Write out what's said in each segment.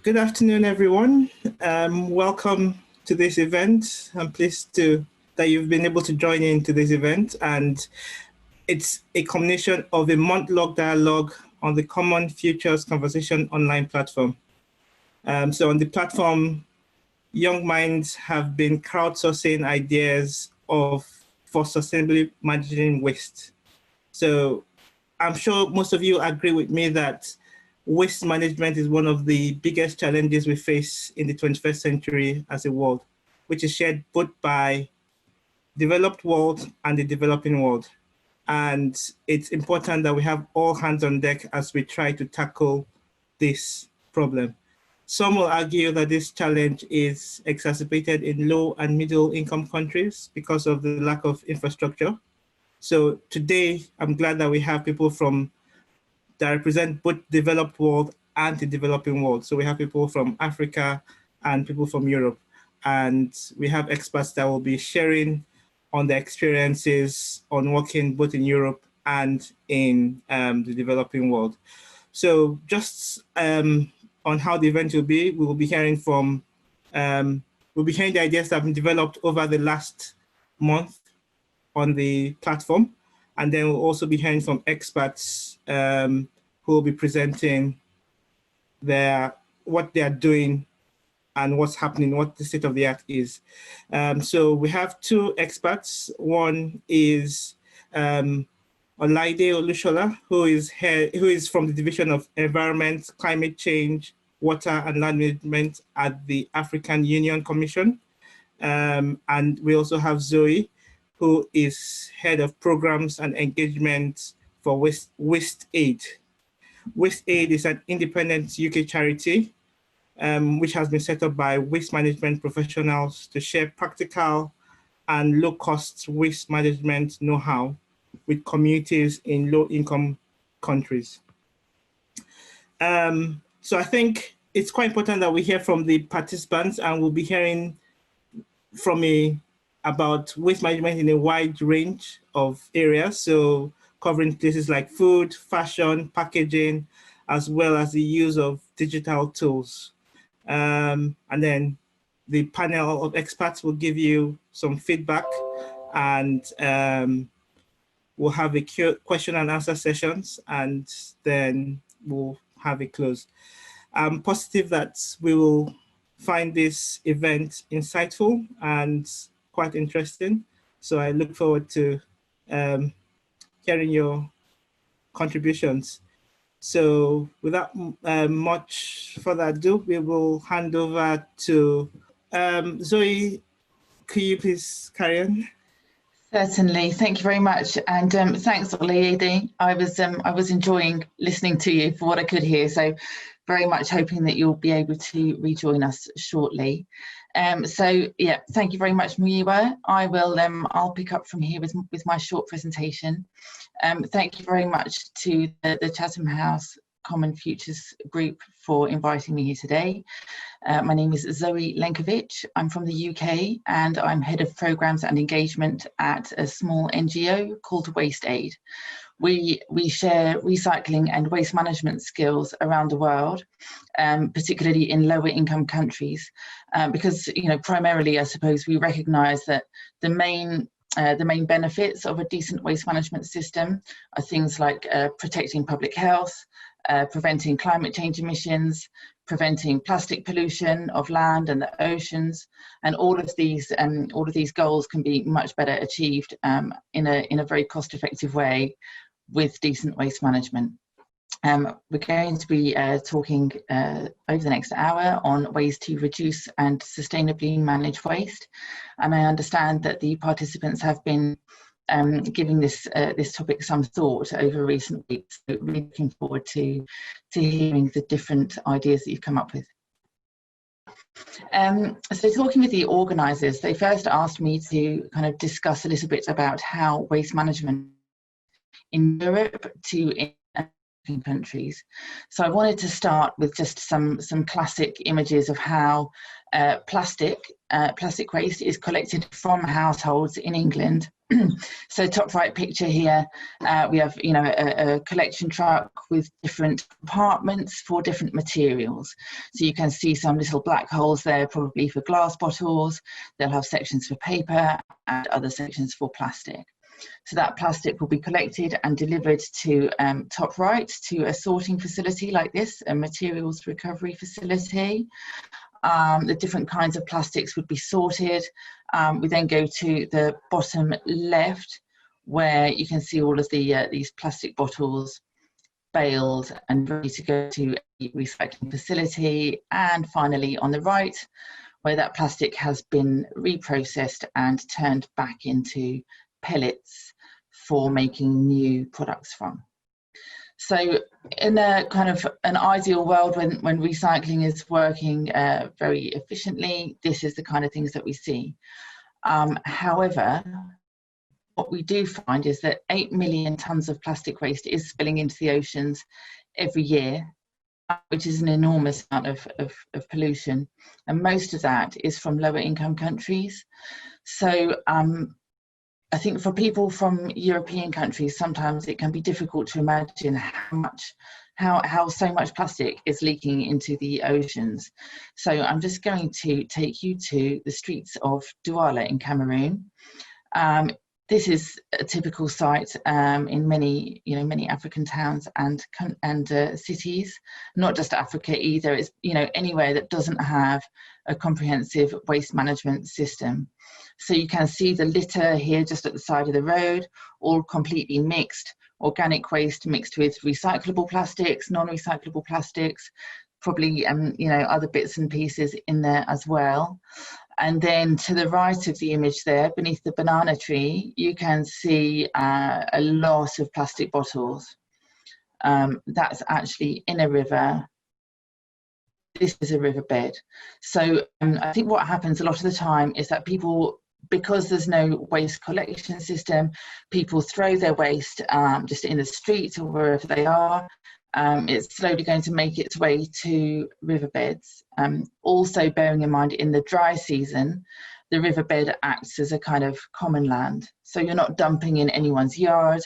Good afternoon, everyone. Welcome to this event. I'm pleased that you've been able to join in to this event, and it's a combination of a month-long dialogue on the Common Futures Conversation online platform. So on the platform, young minds have been crowdsourcing ideas for sustainably managing waste. So I'm sure most of you agree with me that waste management is one of the biggest challenges we face in the 21st century as a world, which is shared both by developed world and the developing world. And it's important that we have all hands on deck as we try to tackle this problem. Some will argue that this challenge is exacerbated in low and middle income countries because of the lack of infrastructure. So today, I'm glad that we have people that represent both developed world and the developing world. So we have people from Africa and people from Europe. And we have experts that will be sharing on their experiences on working both in Europe and in the developing world. So just on how the event will be, we will be hearing the ideas that have been developed over the last month on the platform. And then we'll also be hearing from experts who will be presenting what they are doing and what's happening, what the state of the art is. So we have two experts. One is Olayide Olushola, who is from the Division of Environment, Climate Change, Water and Land Management at the African Union Commission. And we also have Zoe, who is Head of Programs and Engagement for WasteAid. WasteAid is an independent UK charity which has been set up by waste management professionals to share practical and low-cost waste management know-how with communities in low-income countries. So I think it's quite important that we hear from the participants, and we'll be hearing about waste management in a wide range of areas. So covering places like food, fashion, packaging, as well as the use of digital tools. And then the panel of experts will give you some feedback, and we'll have a question and answer sessions, and then we'll have a close. I'm positive that we will find this event insightful and quite interesting. So I look forward to hearing your contributions. So without much further ado, we will hand over to Zoe. Could you please carry on? Certainly, thank you very much, and thanks, Olayide. I was enjoying listening to you for what I could hear, so very much hoping that you'll be able to rejoin us shortly. So yeah, thank you very much, Muyiwa. I'll pick up from here with my short presentation. Thank you very much to the Chatham House Common Futures Group for inviting me here today. My name is Zoe Lenkovich. I'm from the UK, and I'm Head of Programs and Engagement at a small NGO called WasteAid. We share recycling and waste management skills around the world, particularly in lower income countries, because primarily, I suppose, we recognise that the main benefits of a decent waste management system are things like protecting public health, preventing climate change emissions, preventing plastic pollution of land and the oceans, and all of these goals can be much better achieved in a very cost-effective way with decent waste management. We're going to be talking over the next hour on ways to reduce and sustainably manage waste, and I understand that the participants have been giving this topic some thought over recent weeks. So really looking forward to hearing the different ideas that you've come up with. So talking with the organisers, they first asked me to kind of discuss a little bit about how waste management in Europe to African countries. So I wanted to start with just some classic images of how plastic waste is collected from households in England. So top right picture here, we have a collection truck with different compartments for different materials. So you can see some little black holes there, probably for glass bottles. They'll have sections for paper and other sections for plastic. So that plastic will be collected and delivered to top right, to a sorting facility like this, a materials recovery facility. The different kinds of plastics would be sorted. We then go to the bottom left, where you can see all of the these plastic bottles baled and ready to go to a recycling facility. And finally on the right, where that plastic has been reprocessed and turned back into pellets for making new products from. So in a kind of an ideal world, when recycling is working very efficiently, this is the kind of things that we see. However, what we do find is that 8 million tonnes of plastic waste is spilling into the oceans every year, which is an enormous amount of pollution. And most of that is from lower income countries. So I think for people from European countries, sometimes it can be difficult to imagine how so much plastic is leaking into the oceans. So I'm just going to take you to the streets of Douala in Cameroon. This is a typical site in many African towns and cities, not just Africa either. It's anywhere that doesn't have a comprehensive waste management system. So you can see the litter here just at the side of the road, all completely mixed, organic waste mixed with recyclable plastics, non-recyclable plastics, probably other bits and pieces in there as well. And then to the right of the image there, beneath the banana tree, you can see a lot of plastic bottles. That's actually in a river. This is a riverbed. So I think what happens a lot of the time is that people, because there's no waste collection system, people throw their waste just in the streets or wherever they are. It's slowly going to make its way to riverbeds. Also bearing in mind, in the dry season, the riverbed acts as a kind of common land. So you're not dumping in anyone's yard,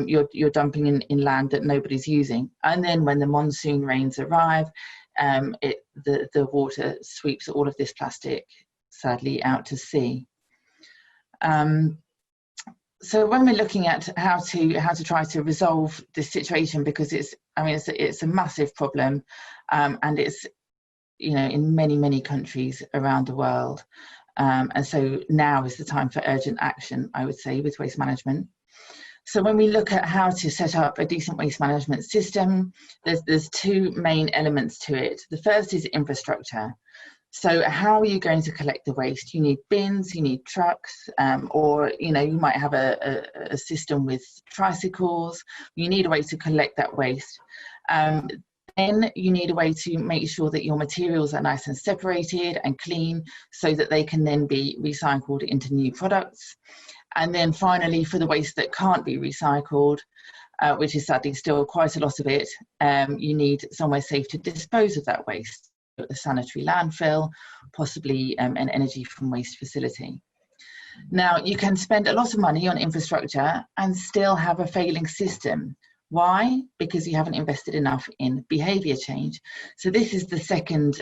you're dumping in land that nobody's using. And then when the monsoon rains arrive, the water sweeps all of this plastic, sadly, out to sea. So when we're looking at how to try to resolve this situation, because it's a massive problem, and it's in many countries around the world, and so now is the time for urgent action, I would say, with waste management. So when we look at how to set up a decent waste management system, there's two main elements to it. The first is infrastructure. So how are you going to collect the waste? You need bins, you need trucks, or you might have a system with tricycles. You need a way to collect that waste. Then you need a way to make sure that your materials are nice and separated and clean, so that they can then be recycled into new products. And then finally, for the waste that can't be recycled, which is sadly still quite a lot of it, you need somewhere safe to dispose of that waste. A sanitary landfill, possibly an energy from waste facility. Now, you can spend a lot of money on infrastructure and still have a failing system. Why? Because you haven't invested enough in behaviour change. So this is the second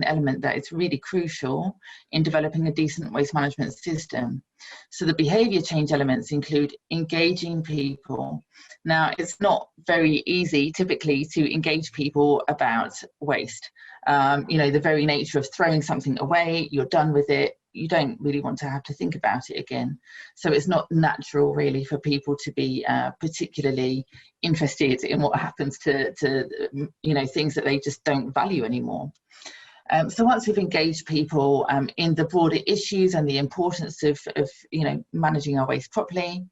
element that is really crucial in developing a decent waste management system. So the behaviour change elements include engaging people. Now, it's not very easy typically to engage people about waste. The very nature of throwing something away, you're done with it, you don't really want to have to think about it again. So it's not natural really for people to be particularly interested in what happens to things that they just don't value anymore. So once we've engaged people in the broader issues and the importance of managing our waste properly,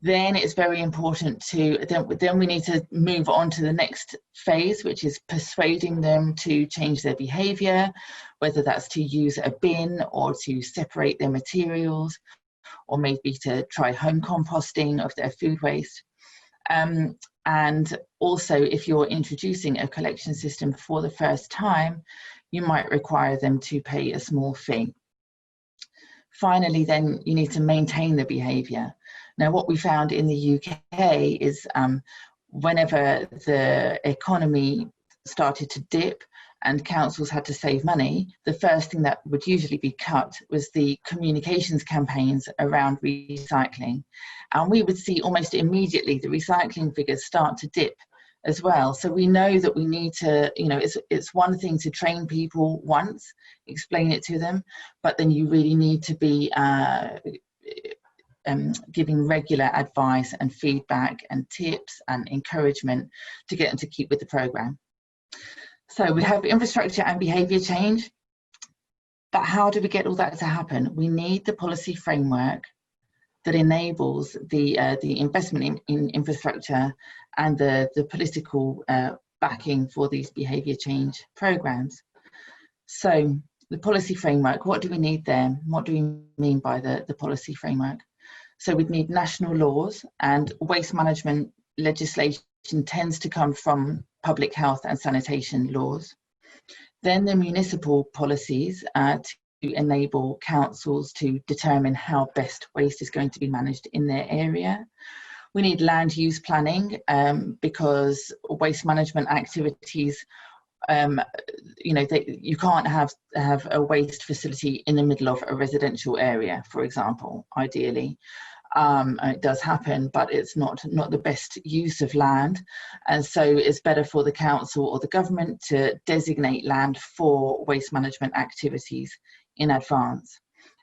then it's very important to, then we need to move on to the next phase, which is persuading them to change their behaviour, whether that's to use a bin or to separate their materials, or maybe to try home composting of their food waste. And also, if you're introducing a collection system for the first time, you might require them to pay a small fee. Finally, then you need to maintain the behaviour. Now, what we found in the UK is whenever the economy started to dip and councils had to save money, the first thing that would usually be cut was the communications campaigns around recycling. And we would see almost immediately the recycling figures start to dip as well. So we know that we need to, you know, it's one thing to train people once, explain it to them, but then you really need to be giving regular advice and feedback and tips and encouragement to get them to keep with the programme. So we have infrastructure and behaviour change, but how do we get all that to happen? We need the policy framework that enables the investment in infrastructure and the political backing for these behaviour change programmes. So the policy framework, what do we need there? What do we mean by the policy framework? So we'd need national laws, and waste management legislation tends to come from public health and sanitation laws. Then the municipal policies to enable councils to determine how best waste is going to be managed in their area. We need land use planning because waste management activities, you know, you can't have a waste facility in the middle of a residential area, for example, ideally. It does happen, but it's not the best use of land, and so it's better for the council or the government to designate land for waste management activities in advance.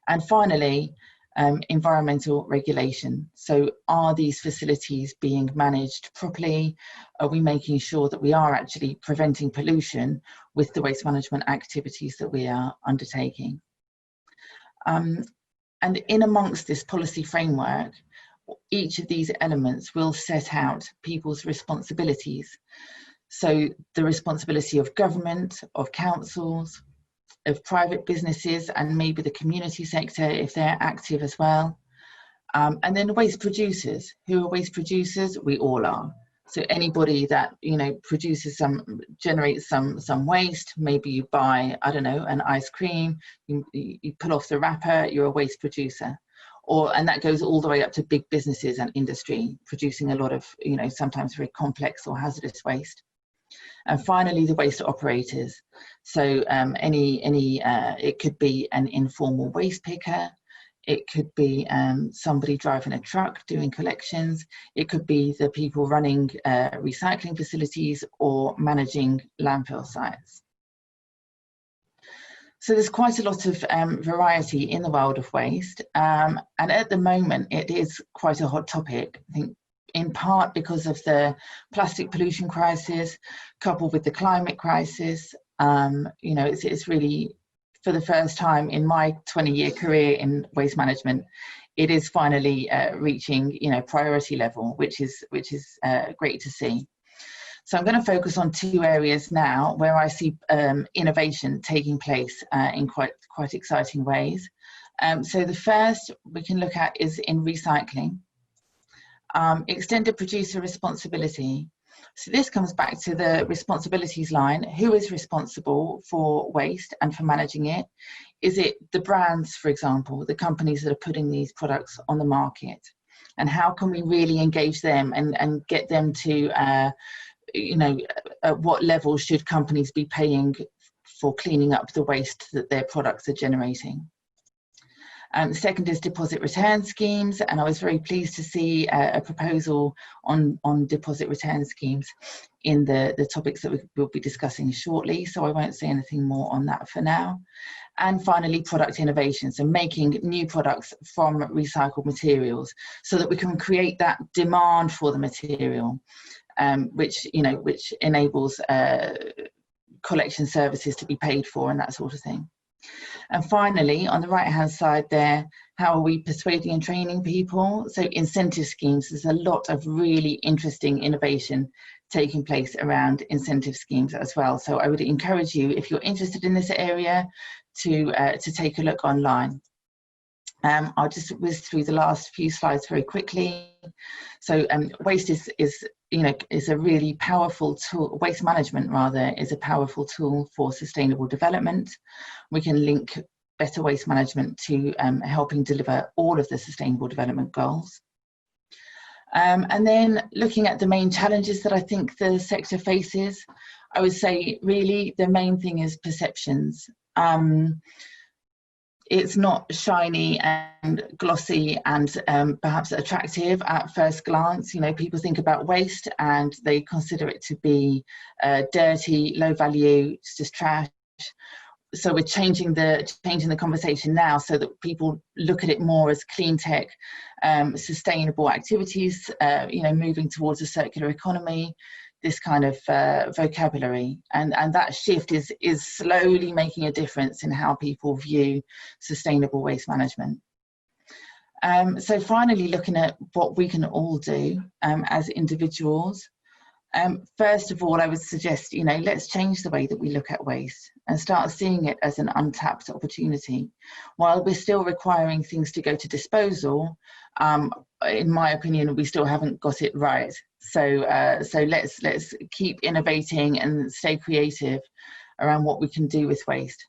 And finally, environmental regulation. So are these facilities being managed properly? Are we making sure that we are actually preventing pollution with the waste management activities that we are undertaking? And in amongst this policy framework, each of these elements will set out people's responsibilities. So the responsibility of government, of councils, of private businesses, and maybe the community sector if they're active as well. And then waste producers. Who are waste producers? We all are. So anybody that, you know, generates some waste, maybe you buy, I don't know, an ice cream, you pull off the wrapper, you're a waste producer. And that goes all the way up to big businesses and industry producing a lot of, you know, sometimes very complex or hazardous waste. And finally, the waste operators. So it could be an informal waste picker. It could be somebody driving a truck doing collections. It could be the people running recycling facilities or managing landfill sites. So there's quite a lot of variety in the world of waste. And at the moment, it is quite a hot topic, I think, in part because of the plastic pollution crisis, coupled with the climate crisis. You know, it's really, for the first time in my 20-year career in waste management, it is finally reaching, you know, priority level, which is great to see. So I'm going to focus on two areas now where I see innovation taking place in quite exciting ways. So the first we can look at is in recycling. Extended producer responsibility. So this comes back to the responsibilities line. Who is responsible for waste and for managing it? Is it the brands, for example, the companies that are putting these products on the market? And how can we really engage them and get them to, you know, at what level should companies be paying for cleaning up the waste that their products are generating? The second is deposit return schemes, and I was very pleased to see a proposal on deposit return schemes in the topics that we'll be discussing shortly, so I won't say anything more on that for now. And finally, product innovation, so making new products from recycled materials so that we can create that demand for the material, which enables collection services to be paid for and that sort of thing. And finally, on the right-hand side there, how are we persuading and training people? So incentive schemes, there's a lot of really interesting innovation taking place around incentive schemes as well. So I would encourage you, if you're interested in this area, to take a look online. I'll just whiz through the last few slides very quickly. So waste is is a really powerful tool. Waste management, rather, is a powerful tool for sustainable development. We can link better waste management to helping deliver all of the sustainable development goals. And then looking at the main challenges that I think the sector faces, I would say really the main thing is perceptions. It's not shiny and glossy and perhaps attractive at first glance. People think about waste and they consider it to be dirty, low value, it's just trash. So we're changing the conversation now so that people look at it more as clean tech, sustainable activities, moving towards a circular economy, this kind of vocabulary, and that shift is slowly making a difference in how people view sustainable waste management. So finally, looking at what we can all do as individuals. First of all, I would suggest, let's change the way that we look at waste and start seeing it as an untapped opportunity. While we're still requiring things to go to disposal, in my opinion, we still haven't got it right. So let's keep innovating and stay creative around what we can do with waste.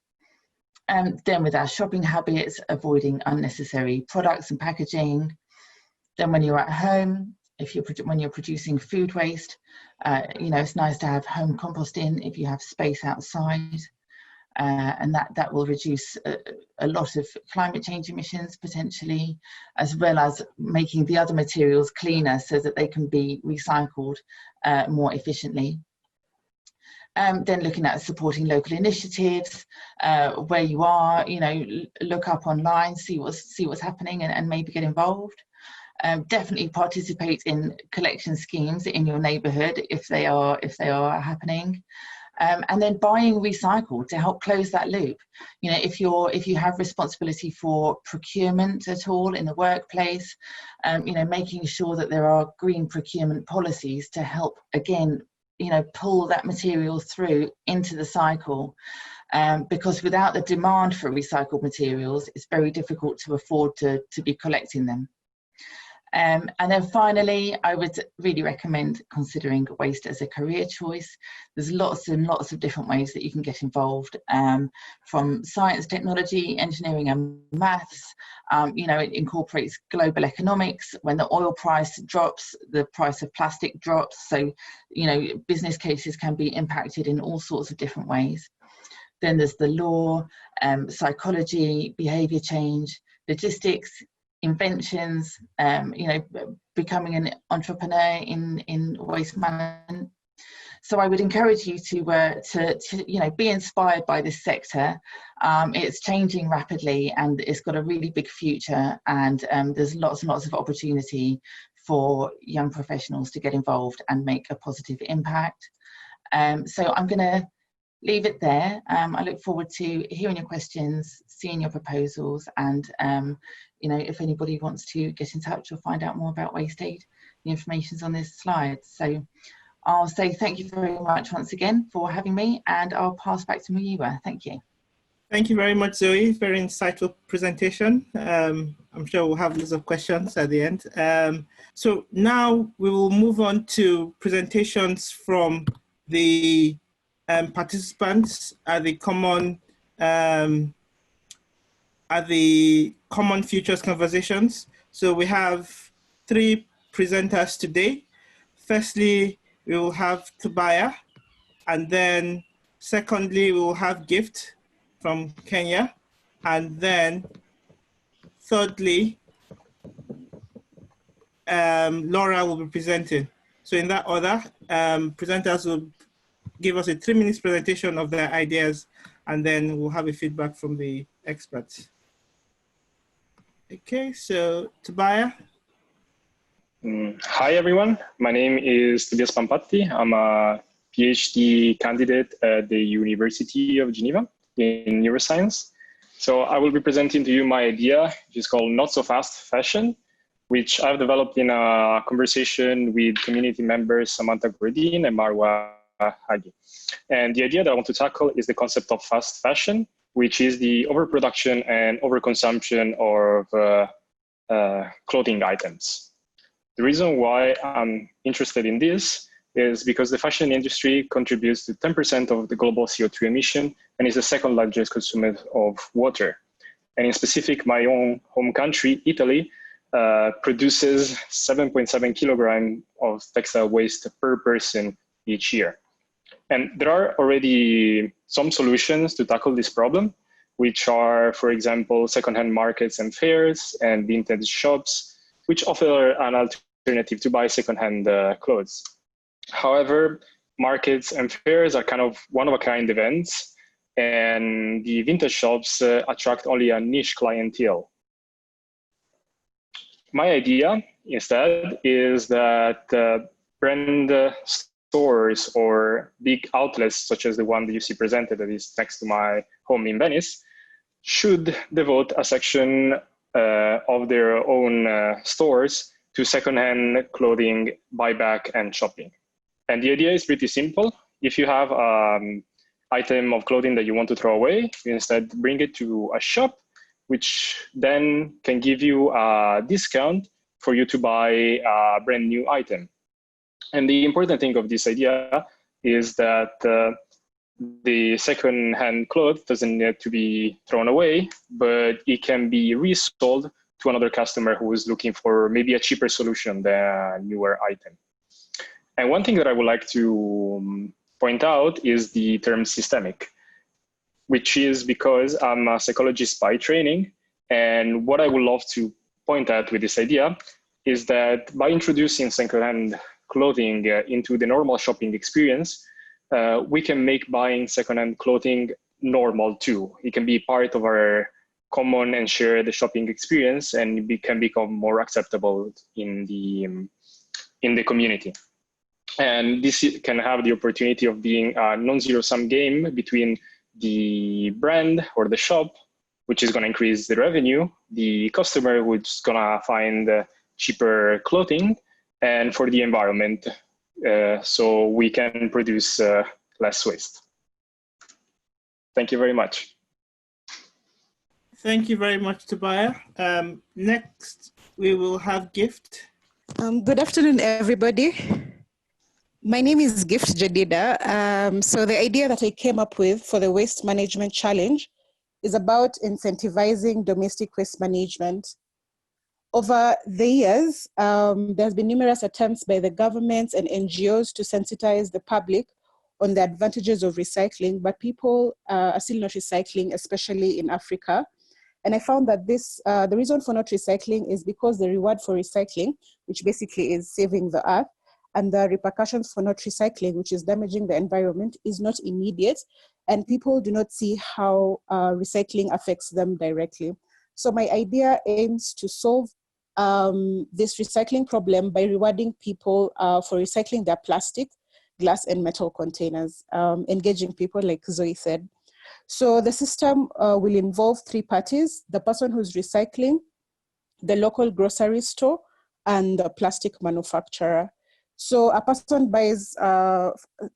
Then with our shopping habits, avoiding unnecessary products and packaging. Then when you're at home, when you're producing food waste, it's nice to have home composting if you have space outside, and that will reduce a lot of climate change emissions potentially, as well as making the other materials cleaner so that they can be recycled more efficiently. Then looking at supporting local initiatives where you are, look up online, see what's happening, and maybe get involved. Definitely participate in collection schemes in your neighbourhood if they are happening, and then buying recycled to help close that loop. If you have responsibility for procurement at all in the workplace, making sure that there are green procurement policies to help again, pull that material through into the cycle. Because without the demand for recycled materials, it's very difficult to afford to be collecting them. And then finally, I would really recommend considering waste as a career choice. There's lots and lots of different ways that you can get involved, from science, technology, engineering and maths. It incorporates global economics. When the oil price drops, the price of plastic drops. So, business cases can be impacted in all sorts of different ways. Then there's the law, psychology, behaviour change, logistics, inventions, becoming an entrepreneur in waste management. So I would encourage you to be inspired by this sector. It's changing rapidly and it's got a really big future, and there's lots and lots of opportunity for young professionals to get involved and make a positive impact. So I'm going to leave it there. I look forward to hearing your questions, seeing your proposals, and if anybody wants to get in touch or find out more about WasteAid, the information's on this slide. So I'll say thank you very much once again for having me, and I'll pass back to Muyiwa. Thank you. Thank you very much, Zoe. Very insightful presentation. I'm sure we'll have lots of questions at the end. So now we will move on to presentations from the participants at the Common Futures Conversations. So we have 3 presenters today. Firstly, we will have Tobiah, and then secondly, we will have Gift from Kenya, and then thirdly, Laura will be presenting. So in that order, presenters will give us a 3-minute presentation of their ideas, and then we'll have a feedback from the experts. Okay, so Tobiah. Hi, everyone. My name is Tobias Pampatti. I'm a PhD candidate at the University of Geneva in neuroscience. So I will be presenting to you my idea, which is called Not So Fast Fashion, which I've developed in a conversation with community members Samantha Gordine and Marwa Hagi. And the idea that I want to tackle is the concept of fast fashion, which is the overproduction and overconsumption of clothing items. The reason why I'm interested in this is because the fashion industry contributes to 10% of the global CO2 emission and is the second largest consumer of water. And in specific, my own home country, Italy, produces 7.7 kilograms of textile waste per person each year. And there are already some solutions to tackle this problem, which are, for example, secondhand markets and fairs and vintage shops, which offer an alternative to buy secondhand clothes. However, markets and fairs are kind of one-of-a-kind events, and the vintage shops attract only a niche clientele. My idea, instead, is that brand stores or big outlets, such as the one that you see presented that is next to my home in Venice, should devote a section of their own stores to secondhand clothing buyback and shopping. And the idea is pretty simple. If you have an item of clothing that you want to throw away, you instead bring it to a shop, which then can give you a discount for you to buy a brand new item. And the important thing of this idea is that the second-hand clothes doesn't need to be thrown away, but it can be resold to another customer who is looking for maybe a cheaper solution than a newer item. And one thing that I would like to point out is the term systemic, which is because I'm a psychologist by training. And what I would love to point out with this idea is that by introducing secondhand clothing into the normal shopping experience, we can make buying secondhand clothing normal too. It can be part of our common and shared shopping experience, and it can become more acceptable in the community. And this can have the opportunity of being a non-zero-sum game between the brand or the shop, which is going to increase the revenue, the customer who's going to find cheaper clothing, and for the environment, so we can produce less waste. Thank you very much. Thank you very much, Tobiah. Next, we will have Gift. Good afternoon, everybody. My name is Gift Jadida. So the idea that I came up with for the Waste Management Challenge is about incentivizing domestic waste management. Over the years, there's been numerous attempts by the governments and NGOs to sensitize the public on the advantages of recycling, but people are still not recycling, especially in Africa. And I found that the reason for not recycling is because the reward for recycling, which basically is saving the earth, and the repercussions for not recycling, which is damaging the environment, is not immediate, and people do not see how recycling affects them directly. So my idea aims to solve this recycling problem by rewarding people for recycling their plastic, glass, and metal containers, engaging people like Zoe said. So the system will involve three parties: the person who's recycling, the local grocery store, and the plastic manufacturer. So a person buys,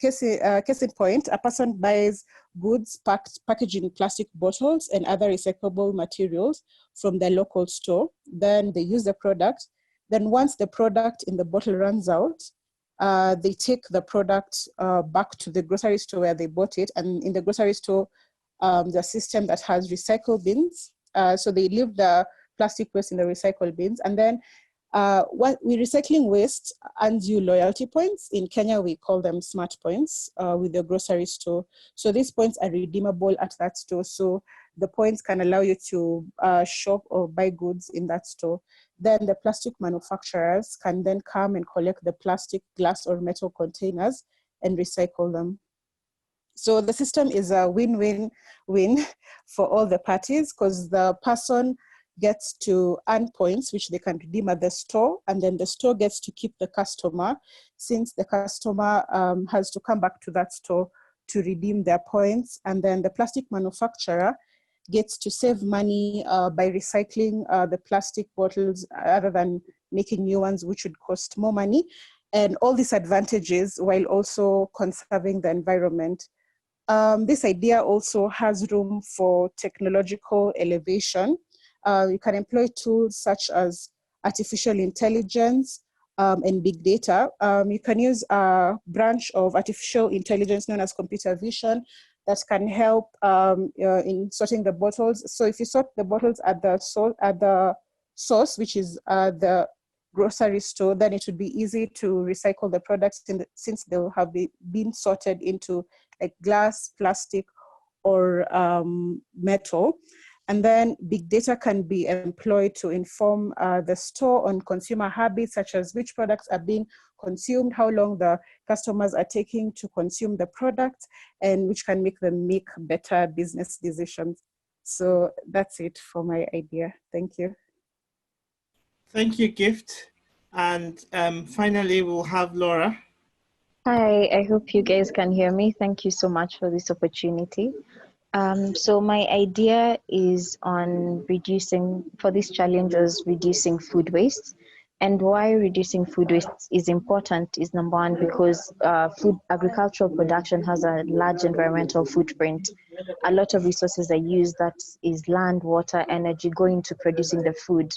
case in point, a person buys goods packaged in plastic bottles and other recyclable materials from the local store. Then they use the product. Then once the product in the bottle runs out, they take the product back to the grocery store where they bought it. And in the grocery store, the system that has recycle bins. So they leave the plastic waste in the recycle bins. And then recycling waste earns you loyalty points. In Kenya, we call them smart points with the grocery store. So these points are redeemable at that store. So the points can allow you to shop or buy goods in that store. Then the plastic manufacturers can then come and collect the plastic, glass, or metal containers and recycle them. So the system is a win-win-win for all the parties, because the person gets to earn points, which they can redeem at the store, and then the store gets to keep the customer, since the customer has to come back to that store to redeem their points. And then the plastic manufacturer gets to save money by recycling the plastic bottles rather than making new ones, which would cost more money. And all these advantages while also conserving the environment. This idea also has room for technological elevation. You can employ tools such as artificial intelligence, and big data. You can use a branch of artificial intelligence known as computer vision that can help in sorting the bottles. So if you sort the bottles at the source, which is the grocery store, then it would be easy to recycle the products since they'll have been sorted into like glass, plastic, or metal. And then big data can be employed to inform the store on consumer habits, such as which products are being consumed, how long the customers are taking to consume the product, and which can make them make better business decisions. So that's it for my idea. Thank you. Thank you, Gift. And finally, we'll have Laura. Hi, I hope you guys can hear me. Thank you so much for this opportunity. So my idea is on reducing, for this challenge is reducing food waste. And why reducing food waste is important is number one, because food agricultural production has a large environmental footprint. A lot of resources are used, that is land, water, energy, going to producing the food.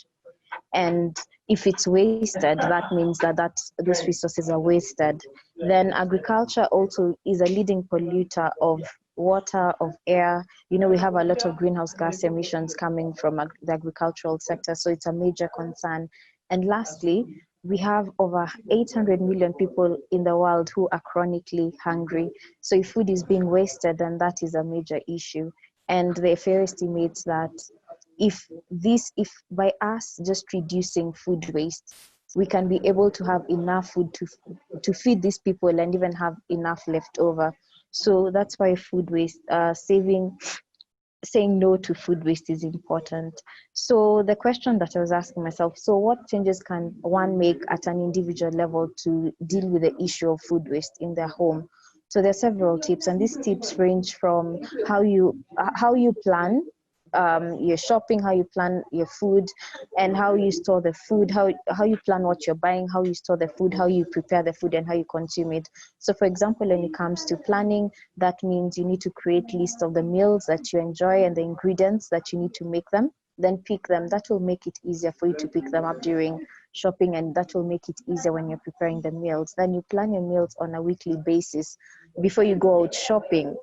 And if it's wasted, that means that those resources are wasted. Then agriculture also is a leading polluter of water, of air. You know, we have a lot of greenhouse gas emissions coming from the agricultural sector, so it's a major concern. And lastly, we have over 800 million people in the world who are chronically hungry. So if food is being wasted, then that is a major issue. And the FAO estimates that if by us just reducing food waste, we can be able to have enough food to feed these people and even have enough left over. So that's why food waste, saying no to food waste is important. So the question that I was asking myself, so what changes can one make at an individual level to deal with the issue of food waste in their home? So there are several tips, and these tips range from how you plan your shopping, how you plan your food, and how you store the food, how you plan what you're buying, how you store the food, how you prepare the food, and how you consume it. So for example, when it comes to planning, that means you need to create lists of the meals that you enjoy and the ingredients that you need to make them, then pick them. That will make it easier for you to pick them up during shopping, and that will make it easier when you're preparing the meals. Then you plan your meals on a weekly basis before you go out shopping.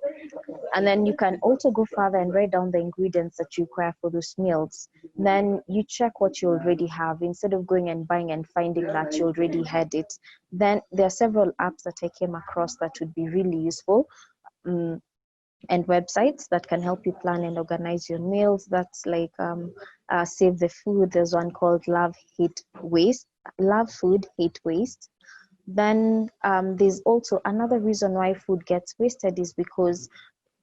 And then you can also go further and write down the ingredients that you require for those meals. Then you check what you already have instead of going and buying and finding that you already had it. Then there are several apps that I came across that would be really useful, and websites that can help you plan and organize your meals. That's like Save the Food. There's one called Love Food, Hate Waste. Then there's also another reason why food gets wasted is because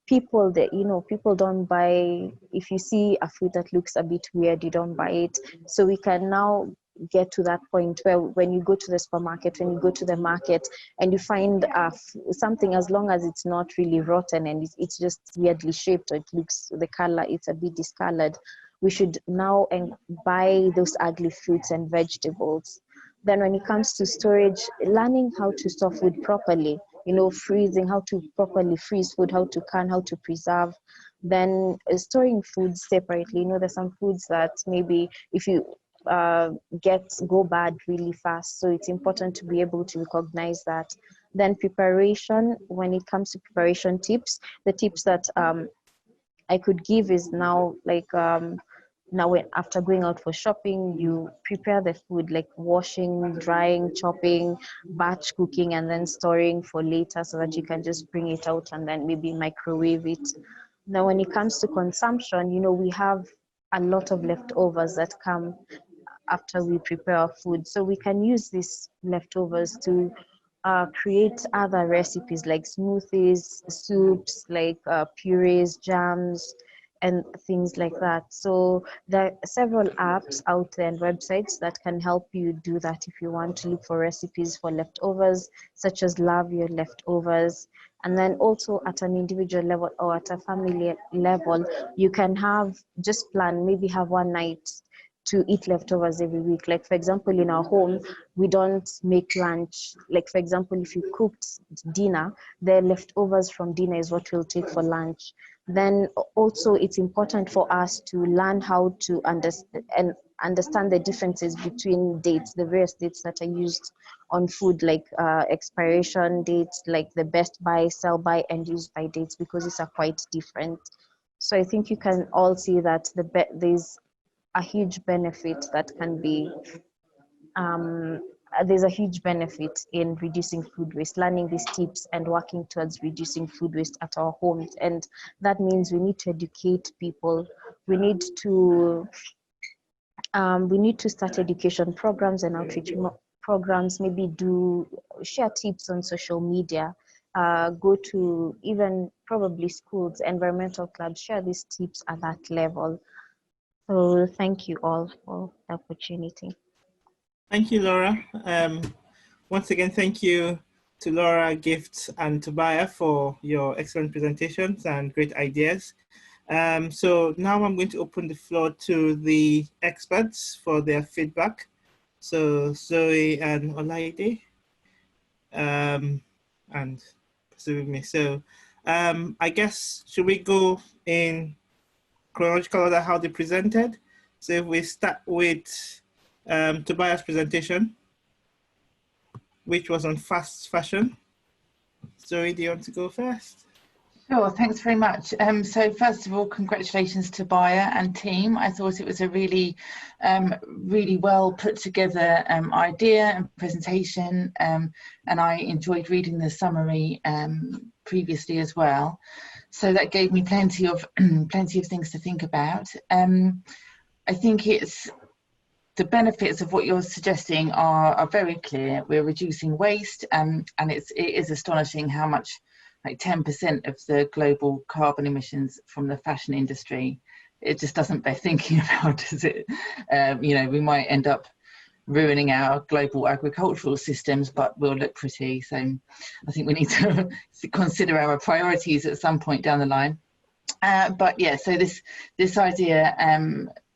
people don't buy. If you see a food that looks a bit weird, you don't buy it. So we can now get to that point where when you go to the supermarket, when you go to the market and you find something, as long as it's not really rotten and it's just weirdly shaped, or it looks, the color, it's a bit discolored, we should now buy those ugly fruits and vegetables. Then when it comes to storage, learning how to store food properly, freezing, how to properly freeze food, how to can, how to preserve. Then storing food separately. There's some foods that maybe if you go bad really fast, so it's important to be able to recognize that. Then preparation, when it comes to preparation tips, the tips that I could give is now like now after going out for shopping, you prepare the food, like washing, drying, chopping, batch cooking, and then storing for later so that you can just bring it out and then maybe microwave it. Now when it comes to consumption, we have a lot of leftovers that come after we prepare our food, so we can use these leftovers to create other recipes like smoothies, soups, like purees, jams, and things like that. So there are several apps out there and websites that can help you do that if you want to look for recipes for leftovers, such as Love Your Leftovers. And then also at an individual level or at a family level, you can just plan, maybe have one night to eat leftovers every week. Like for example, in our home, we don't make lunch. Like for example, if you cooked dinner, the leftovers from dinner is what we'll take for lunch. Then also it's important for us to learn how to understand the differences between dates, the various dates that are used on food, like expiration dates, like the best buy, sell by, and use by dates, because these are quite different. So I think you can all see that there's a huge benefit that can be there's a huge benefit in reducing food waste, learning these tips and working towards reducing food waste at our homes. And that means we need to educate people. We need to start education programs and outreach programs, maybe share tips on social media, go to even probably schools, environmental clubs, share these tips at that level. So thank you all for the opportunity. Thank you, Laura. Once again, thank you to Laura, Gift, and Tobiah for your excellent presentations and great ideas. So now I'm going to open the floor to the experts for their feedback. So Zoe and Olayide, and pursue with me. So I guess, should we go in chronological order how they presented? So if we start with Tobias' presentation, which was on fast fashion. Zoe, do you want to go first? Sure, thanks very much. So first of all, congratulations to Tobiah and team. I thought it was a really, really well put together idea and presentation, and I enjoyed reading the summary previously as well. So that gave me plenty of things to think about. I think the benefits of what you're suggesting are very clear. We're reducing waste, and it is astonishing how much, like 10% of the global carbon emissions from the fashion industry. It just doesn't bear thinking about, does it? You know, we might end up ruining our global agricultural systems, but we'll look pretty. So I think we need to consider our priorities at some point down the line. But yeah, so this idea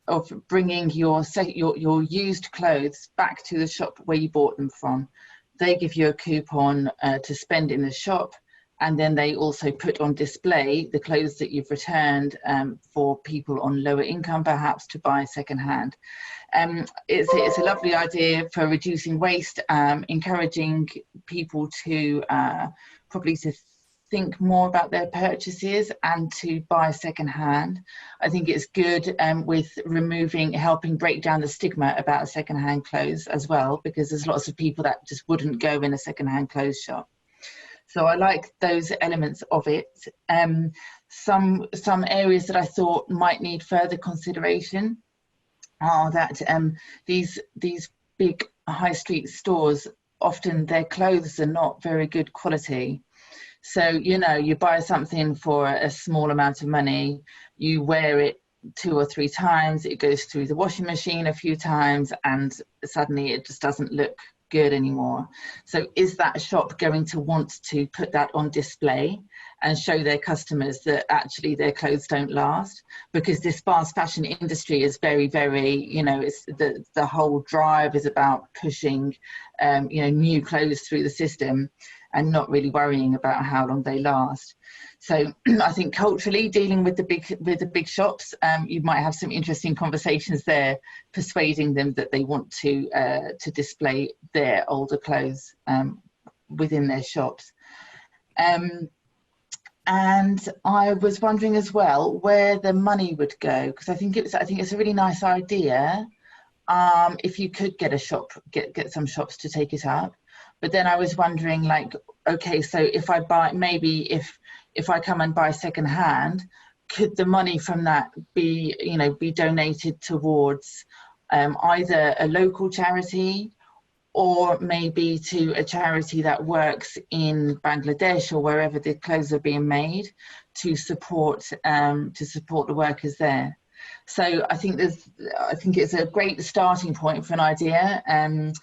of bringing your used clothes back to the shop where you bought them from. They give you a coupon to spend in the shop, and then they also put on display the clothes that you've returned for people on lower income, perhaps, to buy secondhand. It's a lovely idea for reducing waste, encouraging people to probably to think more about their purchases and to buy secondhand. I think it's good with helping break down the stigma about secondhand clothes as well, because there's lots of people that just wouldn't go in a secondhand clothes shop. So I like those elements of it. Some areas that I thought might need further consideration are that these big high street stores, often their clothes are not very good quality. So, you know, you buy something for a small amount of money, you wear it 2 or 3 times, it goes through the washing machine a few times, and suddenly it just doesn't look good anymore. So is that shop going to want to put that on display and show their customers that actually their clothes don't last? Because this fast fashion industry is very, very, you know, it's the whole drive is about pushing, you know, new clothes through the system and not really worrying about how long they last. So I think culturally, dealing with the big shops, you might have some interesting conversations there, persuading them that they want to display their older clothes within their shops. And I was wondering as well where the money would go, because I think it's a really nice idea if you could get some shops to take it up. But then I was wondering, like, okay, so if I buy, maybe if I come and buy secondhand, could the money from that be donated towards either a local charity or maybe to a charity that works in Bangladesh or wherever the clothes are being made to support the workers there? So I think it's a great starting point for an idea, and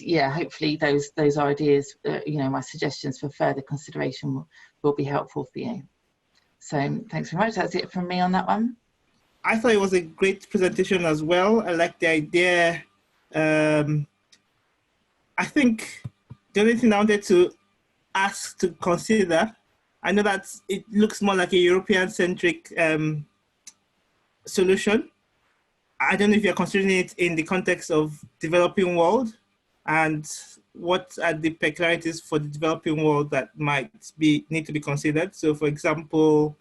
yeah, hopefully those ideas, you know, my suggestions for further consideration will be helpful for you. So thanks very much. That's it from me on that one. I thought it was a great presentation as well. I like the idea. I think the only thing I wanted to ask to consider I know that it looks more like a European-centric solution. I don't know if you're considering it in the context of developing world, and what are the peculiarities for the developing world that might need to be considered. So for example,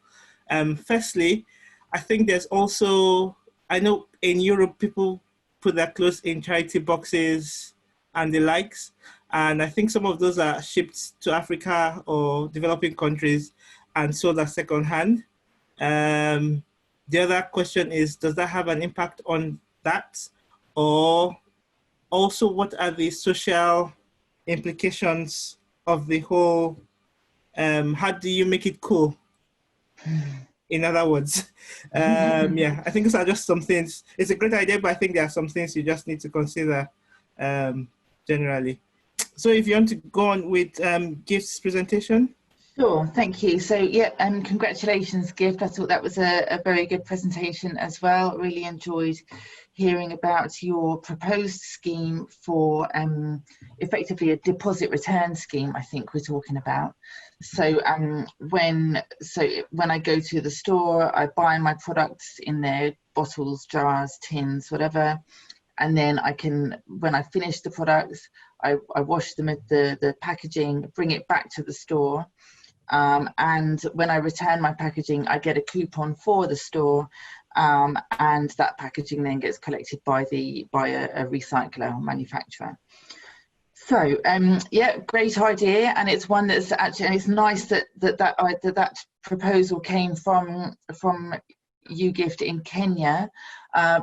firstly, I think there's also, I know in Europe, people put their clothes in charity boxes and the likes. And I think some of those are shipped to Africa or developing countries and sold as secondhand. The other question is, does that have an impact on that? Or also, what are the social implications of the whole, how do you make it cool? In other words, yeah, I think these are just some things. It's a great idea, but I think there are some things you just need to consider generally. So if you want to go on with Gift's presentation. Sure, thank you. So yeah, congratulations, Gift. I thought that was a very good presentation as well. Really enjoyed hearing about your proposed scheme for effectively a deposit return scheme, I think we're talking about. So when I go to the store, I buy my products in their bottles, jars, tins, whatever, and then I can, when I finish the products, I wash them at the packaging, bring it back to the store. And when I return my packaging, I get a coupon for the store, and that packaging then gets collected by a recycler or manufacturer. So yeah, great idea, and it's one that's actually, and it's nice that proposal came from you, Gift, in Kenya,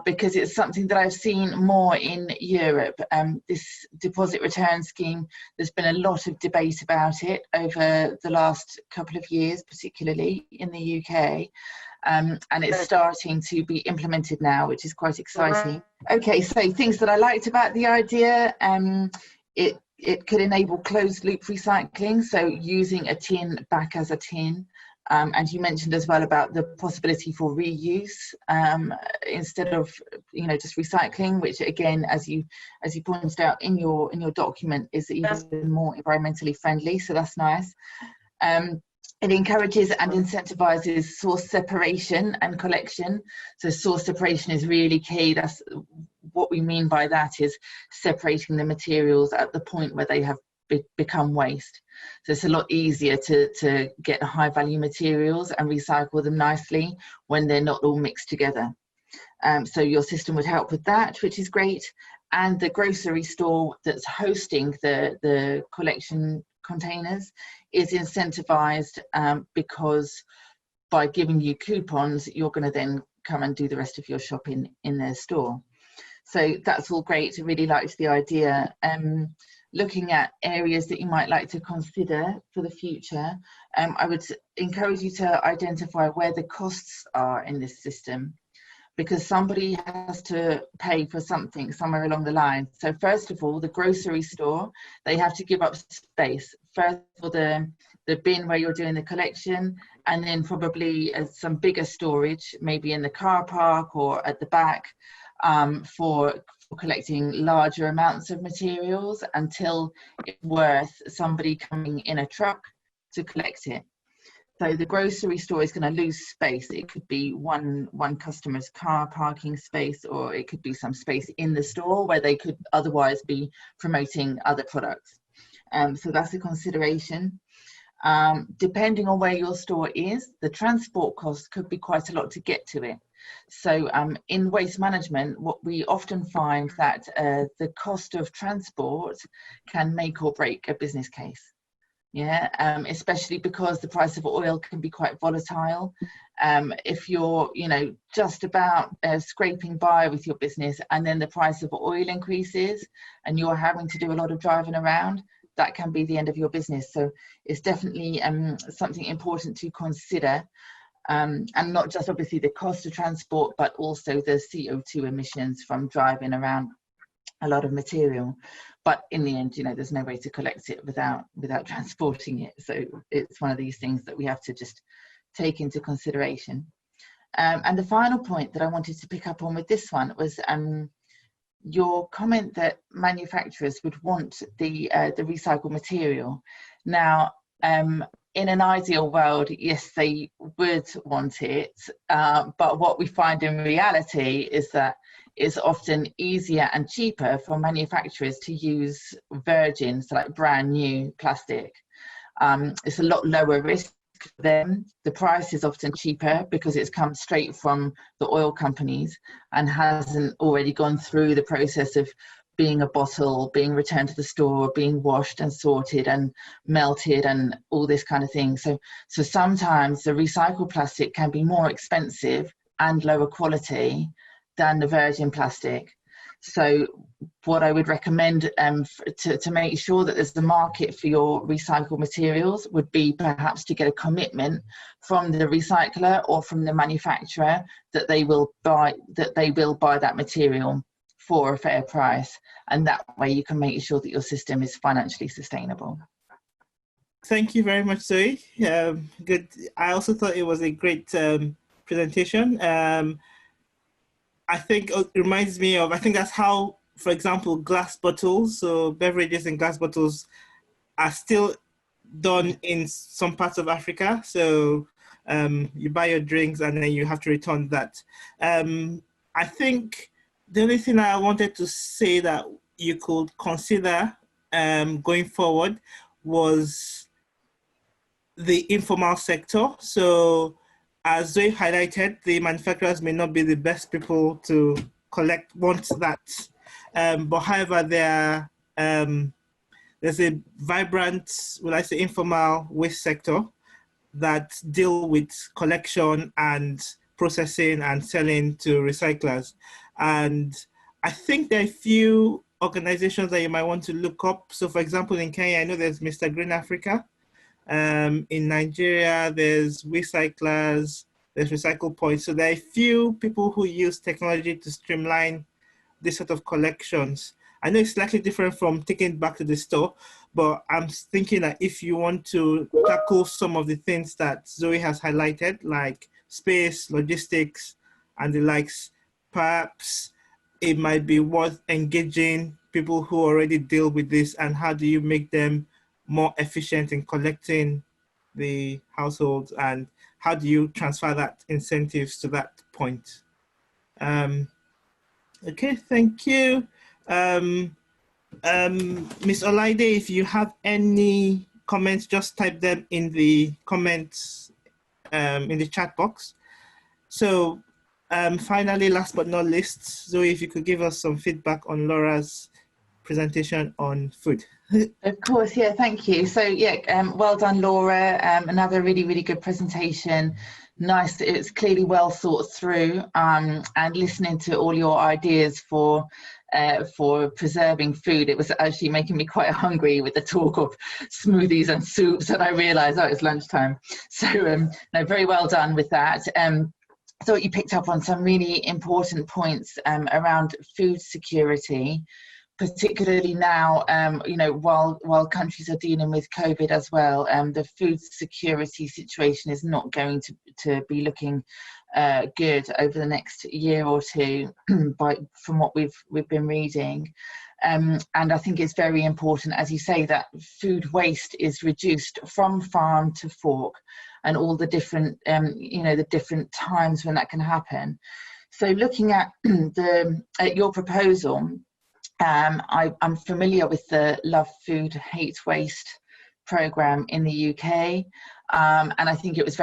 because it's something that I've seen more in Europe. This deposit return scheme, there's been a lot of debate about it over the last couple of years, particularly in the UK, and it's starting to be implemented now, which is quite exciting. Okay, so things that I liked about the idea, it could enable closed loop recycling, so using a tin back as a tin. And you mentioned as well about the possibility for reuse instead of just recycling, which again, as you pointed out in your document, is even more environmentally friendly. So that's nice. It encourages and incentivizes source separation and collection. So source separation is really key. That's what we mean by that, is separating the materials at the point where they have become waste. So it's a lot easier to get high value materials and recycle them nicely when they're not all mixed together. So your system would help with that, which is great. And the grocery store that's hosting the collection containers is incentivized because by giving you coupons, you're going to then come and do the rest of your shopping in their store. So that's all great. I really liked the idea. Looking at areas that you might like to consider for the future, I would encourage you to identify where the costs are in this system, because somebody has to pay for something somewhere along the line. So first of all, the grocery store, they have to give up space. First for the bin where you're doing the collection, and then probably some bigger storage, maybe in the car park or at the back, for collecting larger amounts of materials until it's worth somebody coming in a truck to collect it. So the grocery store is going to lose space. It could be one customer's car parking space, or it could be some space in the store where they could otherwise be promoting other products. So that's a consideration. Depending on where your store is, the transport cost could be quite a lot to get to it. So in waste management, what we often find that the cost of transport can make or break a business case. Yeah, especially because the price of oil can be quite volatile. If you're, just about scraping by with your business, and then the price of oil increases and you're having to do a lot of driving around, that can be the end of your business. So it's definitely something important to consider. And not just obviously the cost of transport, but also the CO2 emissions from driving around a lot of material. But in the end, there's no way to collect it without transporting it. So it's one of these things that we have to just take into consideration. And the final point that I wanted to pick up on with this one was your comment that manufacturers would want the recycled material. Now, in an ideal world, yes, they would want it, but what we find in reality is that it's often easier and cheaper for manufacturers to use virgin, so like brand new plastic. It's a lot lower risk for them. The price is often cheaper because it's come straight from the oil companies and hasn't already gone through the process of being a bottle, being returned to the store, being washed and sorted and melted and all this kind of thing. So sometimes the recycled plastic can be more expensive and lower quality than the virgin plastic. So what I would recommend to make sure that there's the market for your recycled materials would be perhaps to get a commitment from the recycler or from the manufacturer that they will buy that material for a fair price, and that way you can make sure that your system is financially sustainable. Thank you very much, Zoe. Good. I also thought it was a great presentation. I think it reminds me of, I think that's how, for example, glass bottles, so beverages in glass bottles are still done in some parts of Africa. So you buy your drinks and then you have to return that. I think the only thing I wanted to say that you could consider going forward was the informal sector. So as Zoe highlighted, the manufacturers may not be the best people to want that. But however, there's a vibrant, will I say, informal waste sector that deal with collection and processing and selling to recyclers. And I think there are a few organizations that you might want to look up. So for example, in Kenya, I know there's Mr. Green Africa. In Nigeria, there's Recyclers, there's Recycle Points. So there are a few people who use technology to streamline this sort of collections. I know it's slightly different from taking it back to the store, but I'm thinking that if you want to tackle some of the things that Zoe has highlighted, like space, logistics, and the likes, perhaps it might be worth engaging people who already deal with this, and how do you make them more efficient in collecting the households, and how do you transfer that incentives to that point? Okay, thank you. Ms. Olayide, if you have any comments, just type them in the comments in the chat box. So finally, last but not least, Zoe, if you could give us some feedback on Laura's presentation on food. Of course, yeah, thank you. So yeah, well done, Laura. Another really, really good presentation. Nice, it's clearly well thought through, and listening to all your ideas for preserving food, it was actually making me quite hungry with the talk of smoothies and soups, and I realised, oh, it's lunchtime. So no, very well done with that. So you picked up on some really important points around food security, particularly now, you know, while countries are dealing with COVID as well, the food security situation is not going to be looking good over the next year or two, from what we've been reading. And I think it's very important, as you say, that food waste is reduced from farm to fork, and all the different, you know, the different times when that can happen. So looking at your proposal, I'm familiar with the Love Food, Hate Waste program in the UK, and I think it was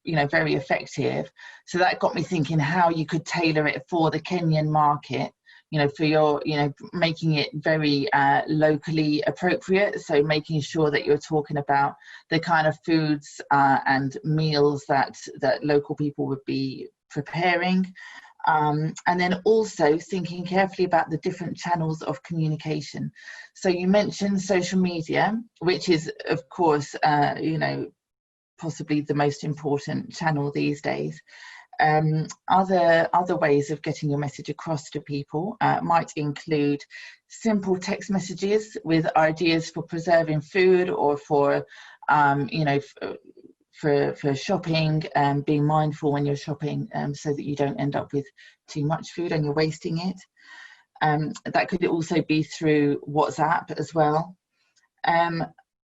you know, very effective. So that got me thinking how you could tailor it for the Kenyan market, you know, for your, you know, making it very locally appropriate. So making sure that you're talking about the kind of foods and meals that local people would be preparing. And then also thinking carefully about the different channels of communication. So you mentioned social media, which is, of course, you know, possibly the most important channel these days. Other ways of getting your message across to people might include simple text messages with ideas for preserving food, or for, you know, for shopping, and being mindful when you're shopping, so that you don't end up with too much food and you're wasting it. That could also be through WhatsApp as well.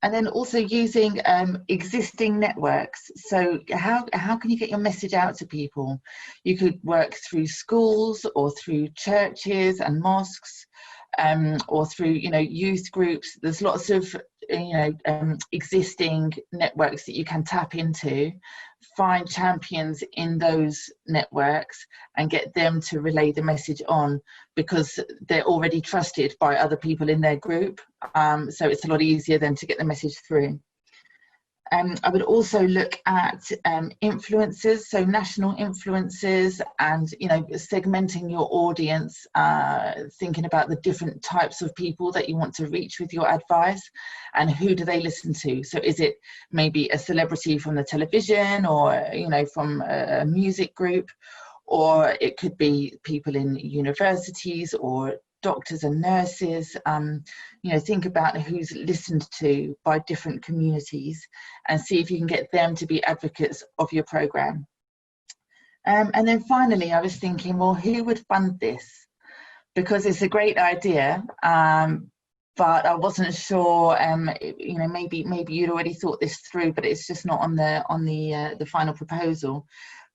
And then also using existing networks. So how can you get your message out to people? You could work through schools or through churches and mosques, or through, you know, youth groups. There's lots of, you know, existing networks that you can tap into, find champions in those networks and get them to relay the message on, because they're already trusted by other people in their group. So it's a lot easier then to get the message through. I would also look at influencers, so national influencers, and, you know, segmenting your audience, thinking about the different types of people that you want to reach with your advice and who do they listen to. So is it maybe a celebrity from the television, or, you know, from a music group, or it could be people in universities or doctors and nurses. You know, think about who's listened to by different communities and see if you can get them to be advocates of your program. And then finally, I was thinking, well, who would fund this? Because it's a great idea, but I wasn't sure. You know, maybe you'd already thought this through, but it's just not on the final proposal.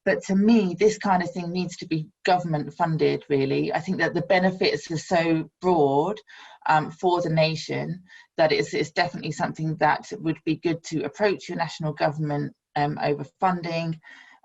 But to me, this kind of thing needs to be government funded, really. I think that the benefits are so broad for the nation that it's definitely something that would be good to approach your national government over funding.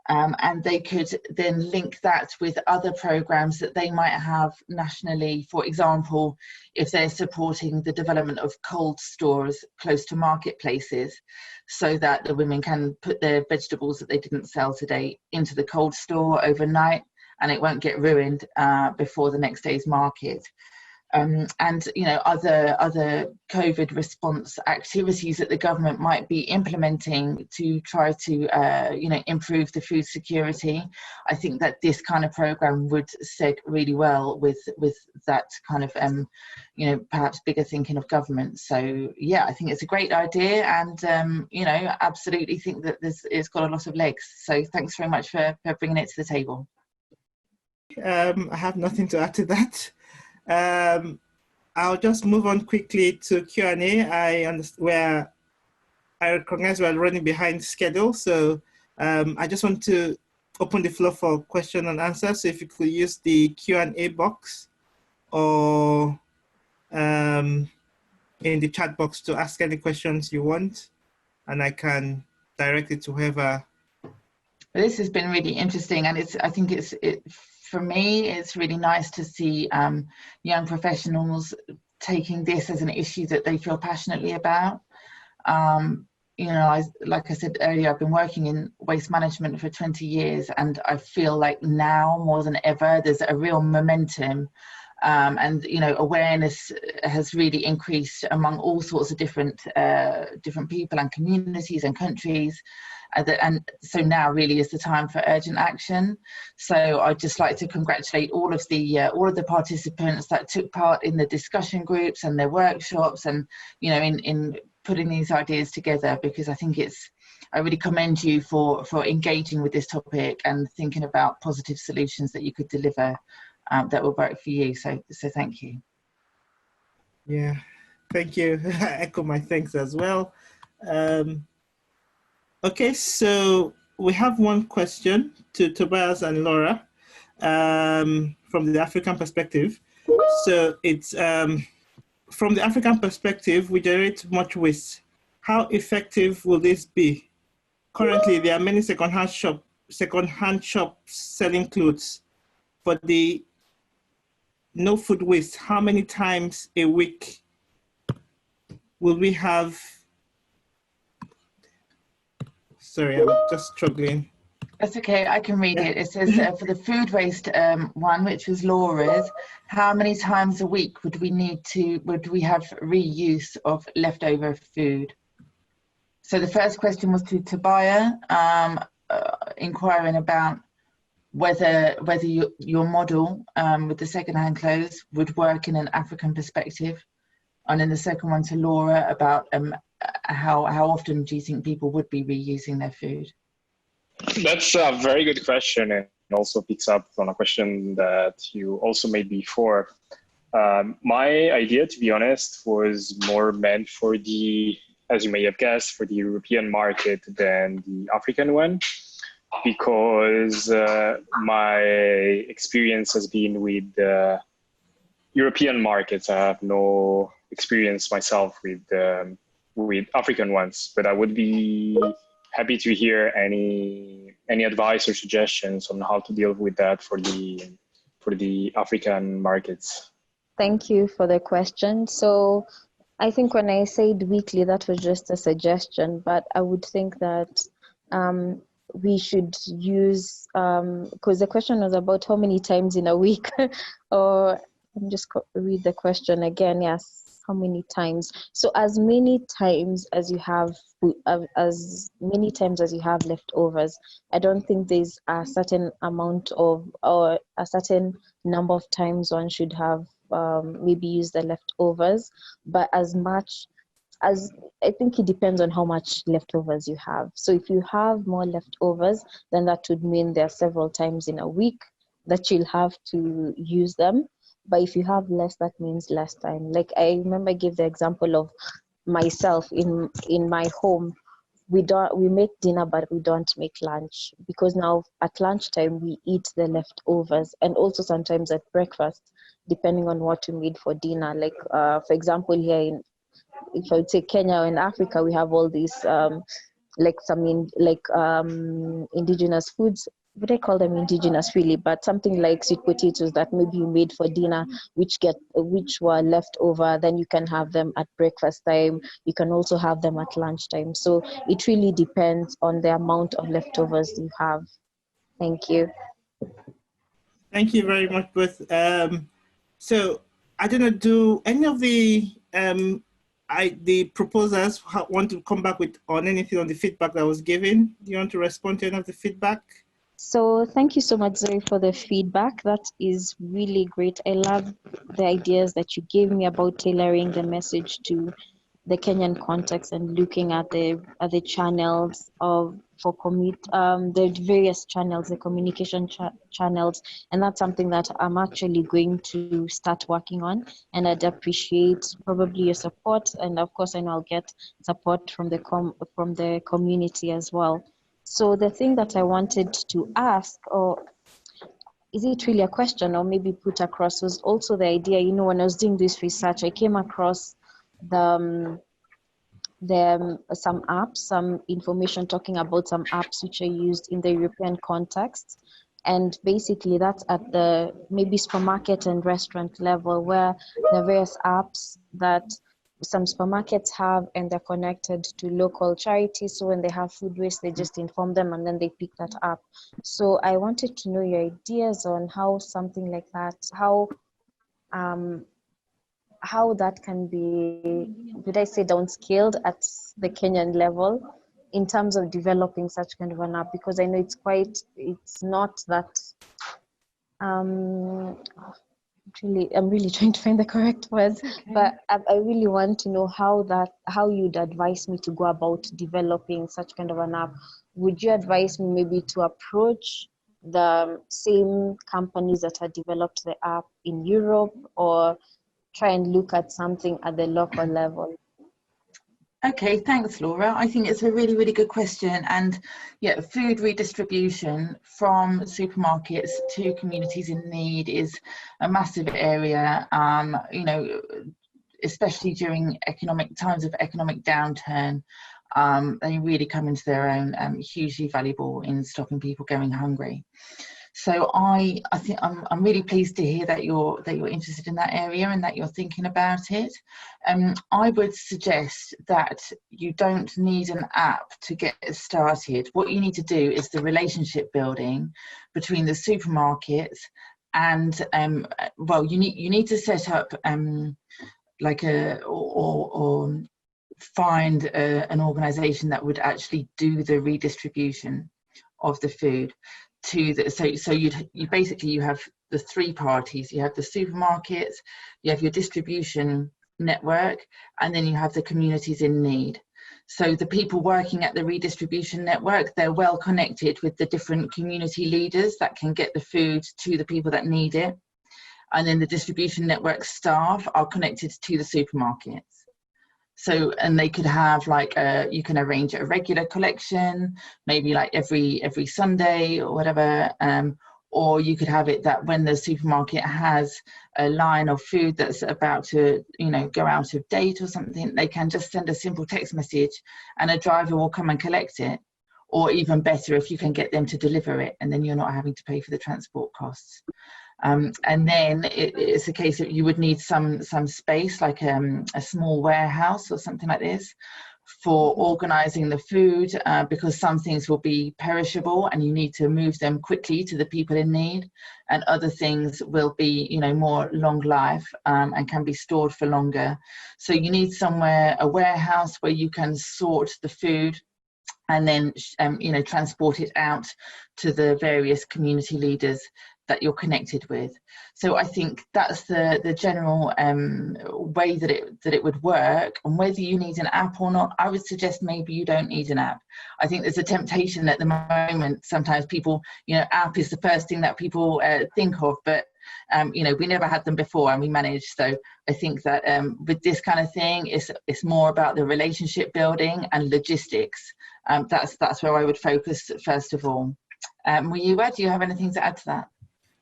And they could then link that with other programs that they might have nationally. For example, if they're supporting the development of cold stores close to marketplaces, so that the women can put their vegetables that they didn't sell today into the cold store overnight, and it won't get ruined before the next day's market. And, you know, other COVID response activities that the government might be implementing to try to, you know, improve the food security. I think that this kind of program would seg really well with that kind of, you know, perhaps bigger thinking of government. So yeah, I think it's a great idea, and you know, absolutely think that it's got a lot of legs. So thanks very much for bringing it to the table. I have nothing to add to that. I'll just move on quickly to Q&A. I recognize we're running behind schedule, so I just want to open the floor for question and answer. So if you could use the Q&A box or in the chat box to ask any questions you want, and I can direct it to whoever. This has been really interesting, and I think for me, it's really nice to see young professionals taking this as an issue that they feel passionately about. You know, like I said earlier, I've been working in waste management for 20 years, and I feel like now more than ever, there's a real momentum, and, you know, awareness has really increased among all sorts of different people and communities and countries. And so now really is the time for urgent action. So I'd just like to congratulate all of the participants that took part in the discussion groups and their workshops, and, you know, in putting these ideas together, because I think I really commend you for engaging with this topic and thinking about positive solutions that you could deliver that will work for you. So thank you. Yeah, thank you. I echo my thanks as well. Okay, so we have one question to Tobias and Laura from the African perspective. So it's from the African perspective, we generate much waste. How effective will this be? Currently, there are many second-hand shops selling clothes. For the no food waste, how many times a week will we have? Sorry, I'm just struggling. That's okay, I can read it. It says for the food waste one, which was Laura's, how many times a week would we have reuse of leftover food? So the first question was to Tobias, inquiring about whether your model with the second-hand clothes would work in an African perspective. And then the second one to Laura about how often do you think people would be reusing their food? That's a very good question, and also picks up on a question that you also made before. My idea, to be honest, was more meant for the as you may have guessed, for the European market than the African one, because my experience has been with European markets. I have no experience myself with African ones, but I would be happy to hear any advice or suggestions on how to deal with that for the African markets. Thank you for the question. So I think when I said weekly, that was just a suggestion, but I would think that we should use, because the question was about how many times in a week, or I'm just read the question again. Yes, how many times? So as many times as you have, as many times as you have leftovers. I don't think there's a certain amount of, or a certain number of times one should have maybe use the leftovers, but as much as, I think it depends on how much leftovers you have. So if you have more leftovers, then that would mean there are several times in a week that you'll have to use them. But if you have less, that means less time. Like I remember I gave the example of myself in my home. We make dinner, but we don't make lunch, because now at lunchtime we eat the leftovers, and also sometimes at breakfast, depending on what we made for dinner. Like for example, here in, if I would say Kenya or in Africa, we have all these like some indigenous foods. Would I call them indigenous really? But something like sweet potatoes that maybe you made for dinner, which were left over, then you can have them at breakfast time. You can also have them at lunchtime. So it really depends on the amount of leftovers you have. Thank you. Thank you very much, both. So I don't know, do any of the proposers want to come back with on anything on the feedback that was given? Do you want to respond to any of the feedback? So thank you so much, Zoe, for the feedback. That is really great. I love the ideas that you gave me about tailoring the message to the Kenyan context and looking at the channels the various channels, the communication channels, and that's something that I'm actually going to start working on. And I'd appreciate probably your support, and of course I know I'll get support from the community as well. So the thing that I wanted to ask, or is it really a question, or maybe put across, was also the idea, when I was doing this research, I came across some apps, some information talking about some apps which are used in the European context. And basically that's at the maybe supermarket and restaurant level, where there are various apps that some supermarkets have, and they're connected to local charities. So when they have food waste, they just inform them and then they pick that up. So I wanted to know your ideas on how something like that, how that can be, would I say, downscaled at the Kenyan level in terms of developing such kind of an app, because I know it's not that, I'm really trying to find the correct words, okay. But I really want to know how you'd advise me to go about developing such kind of an app. Would you advise me maybe to approach the same companies that had developed the app in Europe, or try and look at something at the local level? Okay, thanks, Laura. I think it's a really, really good question. And yeah, food redistribution from supermarkets to communities in need is a massive area, especially during times of economic downturn. They really come into their own, hugely valuable in stopping people going hungry. So I think I'm really pleased to hear that you're interested in that area and that you're thinking about it. I would suggest that you don't need an app to get started. What you need to do is the relationship building between the supermarkets and you need to set up or find an organisation that would actually do the redistribution of the food. So you have the three parties. You have the supermarkets, you have your distribution network, and then you have the communities in need. So the people working at the redistribution network, they're well connected with the different community leaders that can get the food to the people that need it. And then the distribution network staff are connected to the supermarkets. So, and they could have like you can arrange a regular collection, maybe like every Sunday or whatever, or you could have it that when the supermarket has a line of food that's about to, you know, go out of date or something, they can just send a simple text message and a driver will come and collect it. Or even better, if you can get them to deliver it, and then you're not having to pay for the transport costs. And then it's a case that you would need some space, like a small warehouse or something like this, for organising the food, because some things will be perishable and you need to move them quickly to the people in need, and other things will be, you know, more long life and can be stored for longer. So you need somewhere, a warehouse where you can sort the food and then you know, transport it out to the various community leaders that you're connected with. So I think that's the general way that it would work. And whether you need an app or not, I would suggest maybe you don't need an app. I think there's a temptation at the moment, sometimes people, you know, app is the first thing that people think of, but you know, we never had them before and we managed. So I think that with this kind of thing, it's more about the relationship building and logistics. That's where I would focus first of all. Muyiwa, do you have anything to add to that?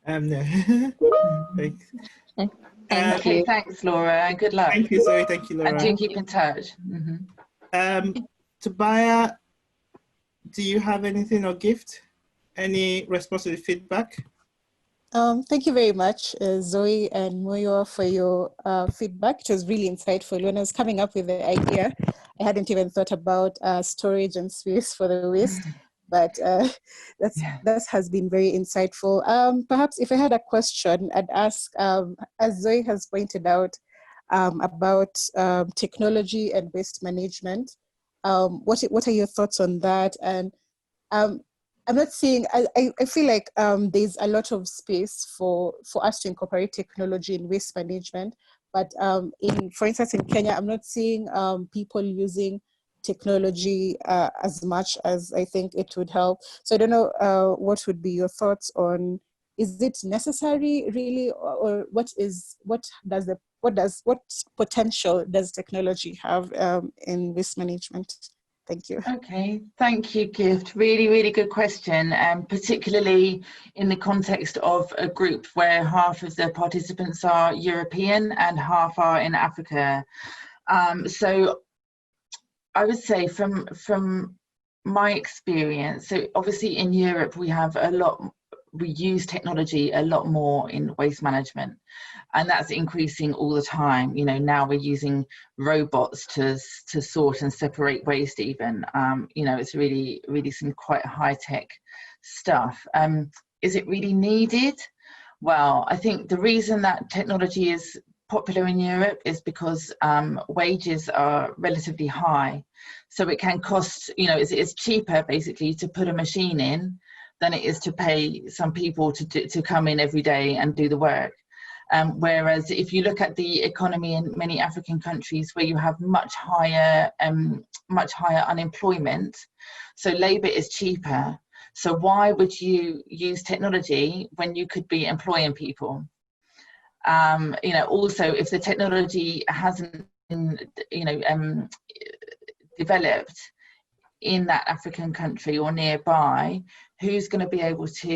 No. Thanks. Thank you. Thanks, Laura, and good luck. Thank you, Zoe. Thank you, Laura. And do keep in touch. Tobiah, do you have anything or gift? Any response to the feedback? Thank you very much, Zoe and Moyo, for your feedback. It was really insightful. When I was coming up with the idea, I hadn't even thought about storage and space for the waste, but that has been very insightful. Perhaps if I had a question, I'd ask, as Zoe has pointed out, about technology and waste management. What are your thoughts on that? And I'm not seeing, I feel like there's a lot of space for us to incorporate technology in waste management, but for instance, in Kenya, I'm not seeing people using technology as much as I think it would help. So I don't know what would be your thoughts on, is it necessary really, or what potential does technology have in waste management? Thank you. Okay, thank you, Gift. Really, really good question, and particularly in the context of a group where half of the participants are European and half are in Africa. So I would say from my experience, so obviously in Europe we use technology a lot more in waste management, and that's increasing all the time. You know, now we're using robots to sort and separate waste even. You know, it's really some quite high-tech stuff. Is it really needed? Well, I think the reason that technology is popular in Europe is because wages are relatively high. So it can cost, you know, it's cheaper basically to put a machine in than it is to pay some people to come in every day and do the work. Whereas if you look at the economy in many African countries where you have much higher unemployment, so labour is cheaper. So why would you use technology when you could be employing people? You know, also if the technology hasn't been, you know, developed in that African country or nearby, who's going to be able to,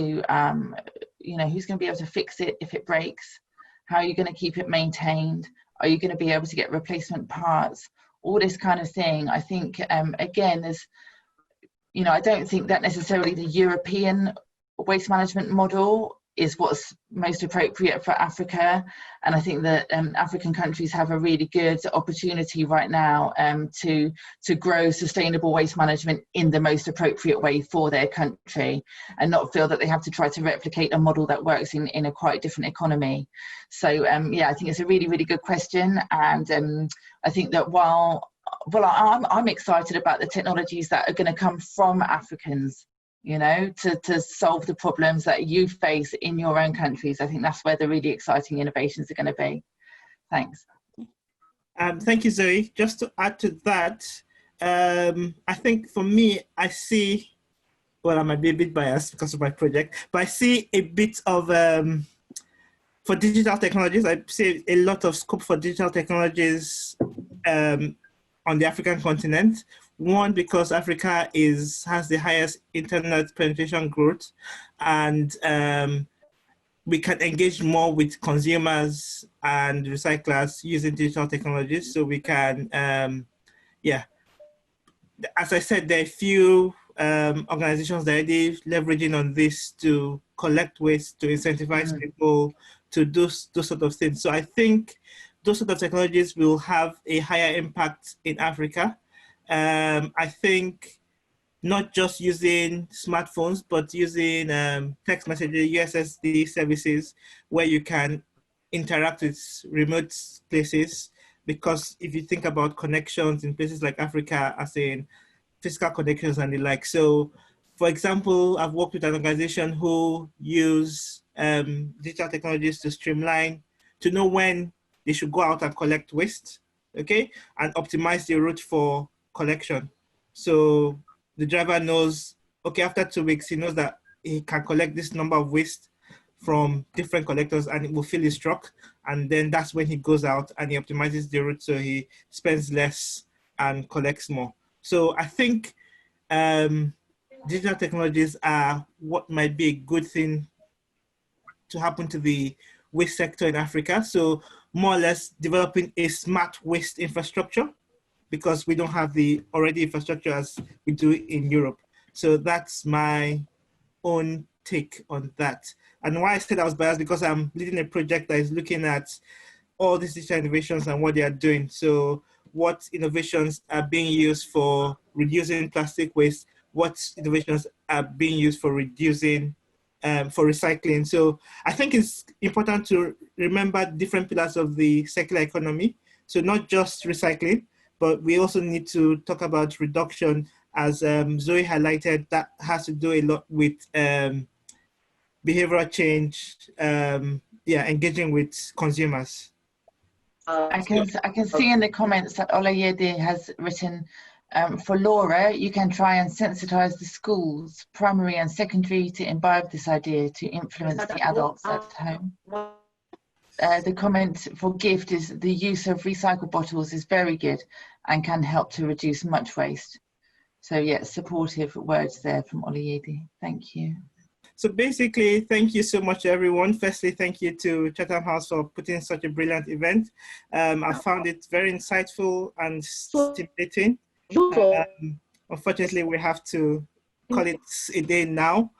you know, who's going to be able to fix it if it breaks? How are you going to keep it maintained? Are you going to be able to get replacement parts? All this kind of thing. I think, again, there's, you know, I don't think that necessarily the European waste management model is what's most appropriate for Africa. And I think that African countries have a really good opportunity right now to grow sustainable waste management in the most appropriate way for their country, and not feel that they have to try to replicate a model that works in a quite different economy. So yeah, I think it's a really, really good question. And I think that while I'm excited about the technologies that are going to come from Africans, you know, to solve the problems that you face in your own countries. I think that's where the really exciting innovations are going to be. Thanks. Thank you, Zoe. Just to add to that, I think for me, I see, well, I might be a bit biased because of my project, but I see a bit of, for digital technologies, I see a lot of scope for digital technologies on the African continent. One, because Africa has the highest internet penetration growth, and we can engage more with consumers and recyclers using digital technologies. So we can, as I said, there are few organizations that are already leveraging on this to collect waste, to incentivize people to do those sort of things. So I think those sort of technologies will have a higher impact in Africa. I think not just using smartphones, but using text messaging, USSD services, where you can interact with remote places. Because if you think about connections in places like Africa, as in physical connections and the like. So, for example, I've worked with an organization who use digital technologies to streamline, to know when they should go out and collect waste, okay, and optimize the route for collection. So the driver knows, okay, after 2 weeks, he knows that he can collect this number of waste from different collectors and it will fill his truck. And then that's when he goes out and he optimizes the route so he spends less and collects more. So I think digital technologies are what might be a good thing to happen to the waste sector in Africa. So more or less developing a smart waste infrastructure, because we don't have the already infrastructure as we do in Europe. So that's my own take on that. And why I said I was biased, because I'm leading a project that is looking at all these digital innovations and what they are doing. So what innovations are being used for reducing plastic waste, what innovations are being used for reducing, for recycling. So I think it's important to remember different pillars of the circular economy. So not just recycling, but we also need to talk about reduction, as Zoe highlighted, that has to do a lot with behavioral change, engaging with consumers. I can see in the comments that Olayide has written, for Laura, you can try and sensitize the schools, primary and secondary, to imbibe this idea to influence the adults at home. The comment for Gift is the use of recycled bottles is very good and can help to reduce much waste. So yeah, supportive words there from Olayide. Thank you. So basically, thank you so much, everyone. Firstly, thank you to Chatham House for putting such a brilliant event. I found it very insightful and stimulating. Unfortunately, we have to call it a day now.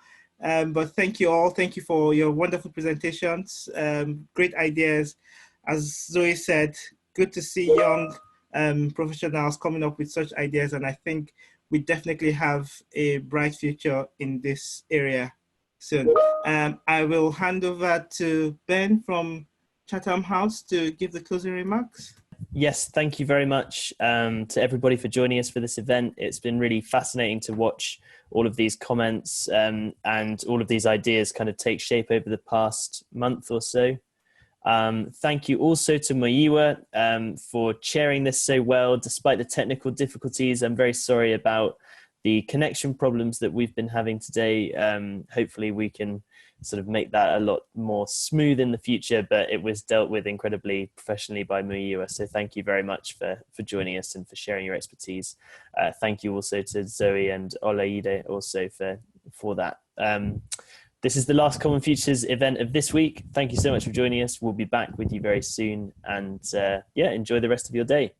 But thank you all. Thank you for your wonderful presentations. Great ideas. As Zoe said, good to see young professionals coming up with such ideas. And I think we definitely have a bright future in this area soon. I will hand over to Ben from Chatham House to give the closing remarks. Yes, thank you very much to everybody for joining us for this event. It's been really fascinating to watch all of these comments and all of these ideas kind of take shape over the past month or so. Thank you also to Muyiwa for chairing this so well, despite the technical difficulties. I'm very sorry about the connection problems that we've been having today. Hopefully we can sort of make that a lot more smooth in the future, but it was dealt with incredibly professionally by Muyiwa. So thank you very much for joining us and for sharing your expertise. Thank you also to Zoe and Olayide also for that. This is the last Common Futures event of this week. Thank you so much for joining us. We'll be back with you very soon, and enjoy the rest of your day.